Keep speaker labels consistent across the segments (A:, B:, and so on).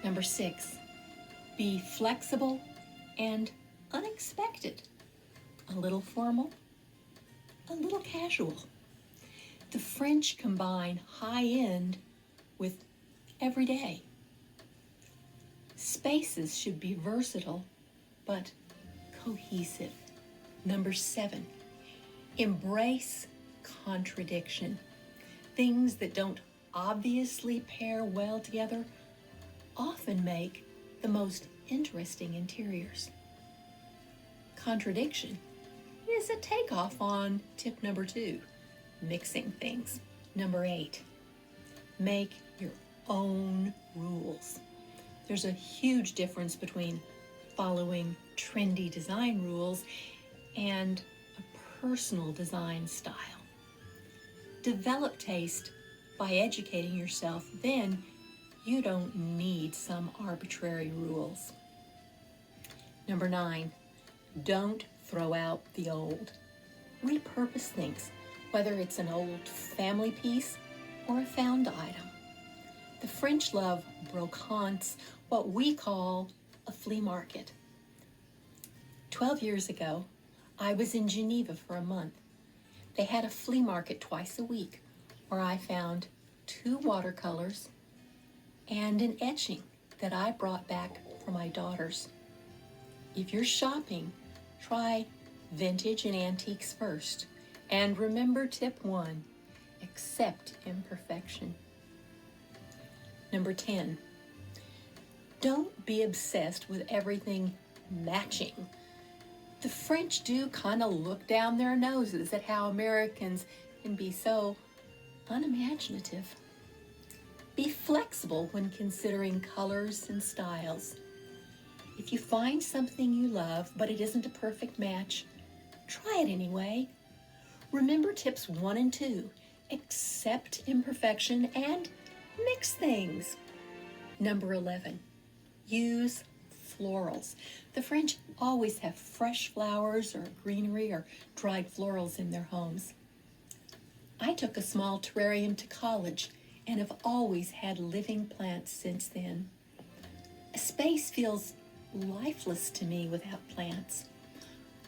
A: Number 6, be flexible and unexpected. A little formal, a little casual. The French combine high-end with everyday. Spaces should be versatile, but cohesive. Number 7, embrace contradiction. Things that don't obviously pair well together often make the most interesting interiors. Contradiction is a takeoff on tip number 2, mixing things. Number 8, make your own rules. There's a huge difference between following trendy design rules and a personal design style. Develop taste by educating yourself, then you don't need some arbitrary rules. Number 9, don't throw out the old. Repurpose things, whether it's an old family piece or a found item. The French love brocantes, what we call a flea market. 12 years ago, I was in Geneva for a month. They had a flea market twice a week where I found 2 watercolors and an etching that I brought back for my daughters. If you're shopping, try vintage and antiques first. And remember tip 1, accept imperfection. Number 10, don't be obsessed with everything matching. The French do kind of look down their noses at how Americans can be so unimaginative. Be flexible when considering colors and styles. If you find something you love, but it isn't a perfect match, try it anyway. Remember tips 1 and 2, accept imperfection and mix things. Number 11, use florals. The French always have fresh flowers or greenery or dried florals in their homes. I took a small terrarium to college and have always had living plants since then. A space feels lifeless to me without plants.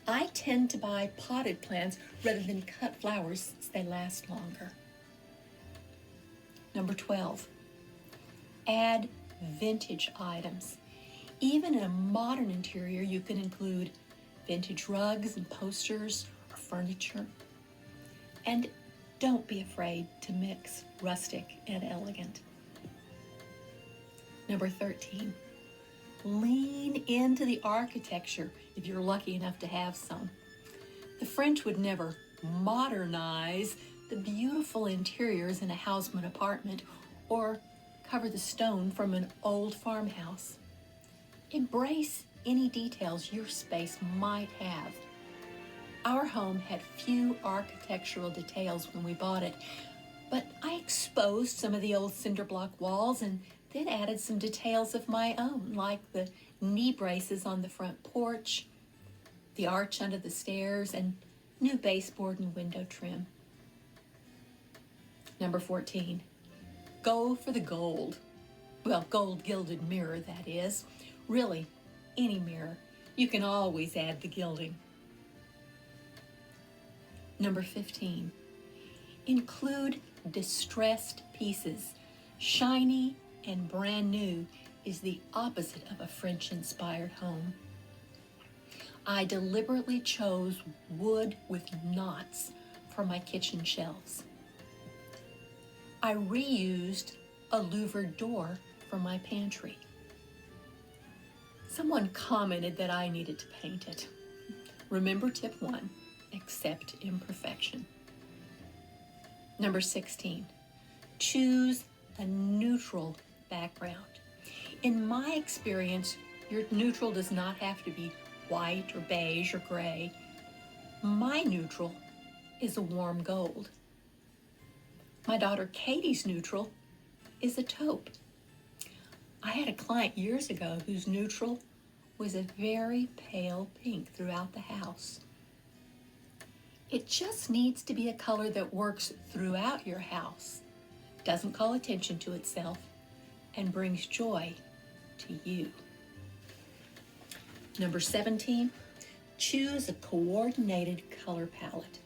A: I tend to buy potted plants rather than cut flowers since they last longer. Number 12, add vintage items. Even in a modern interior, you can include vintage rugs and posters or furniture. And don't be afraid to mix rustic and elegant. Number 13, lean into the architecture if you're lucky enough to have some. The French would never modernize the beautiful interiors in a Haussmann apartment or cover the stone from an old farmhouse. Embrace any details your space might have. Our home had few architectural details when we bought it, but I exposed some of the old cinder block walls and then added some details of my own, like the knee braces on the front porch, the arch under the stairs, and new baseboard and window trim. Number 14, go for the gold. Well, gold gilded mirror, that is. Really, any mirror. You can always add the gilding. Number 15, include distressed pieces. Shiny and brand new is the opposite of a French-inspired home. I deliberately chose wood with knots for my kitchen shelves. I reused a louvered door for my pantry. Someone commented that I needed to paint it. Remember tip 1, accept imperfection. Number 16, choose a neutral background. In my experience, your neutral does not have to be white or beige or gray. My neutral is a warm gold. My daughter Katie's neutral is a taupe. I had a client years ago whose neutral was a very pale pink throughout the house. It just needs to be a color that works throughout your house, doesn't call attention to itself, and brings joy to you. Number 17, choose a coordinated color palette.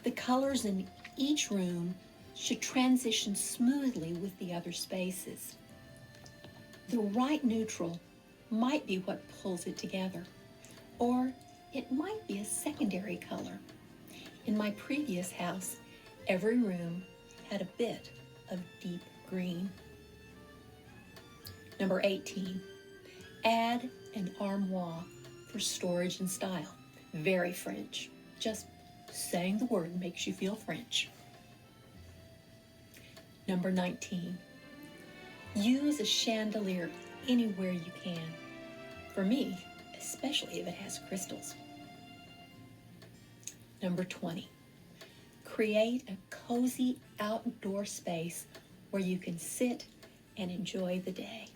A: The colors in each room should transition smoothly with the other spaces. The right neutral might be what pulls it together, or it might be a secondary color. In my previous house, every room had a bit of deep green. Number 18, add an armoire for storage and style. Very French. Just saying the word makes you feel French. Number 19, use a chandelier anywhere you can. For me, especially if it has crystals. Number 20, create a cozy outdoor space where you can sit and enjoy the day.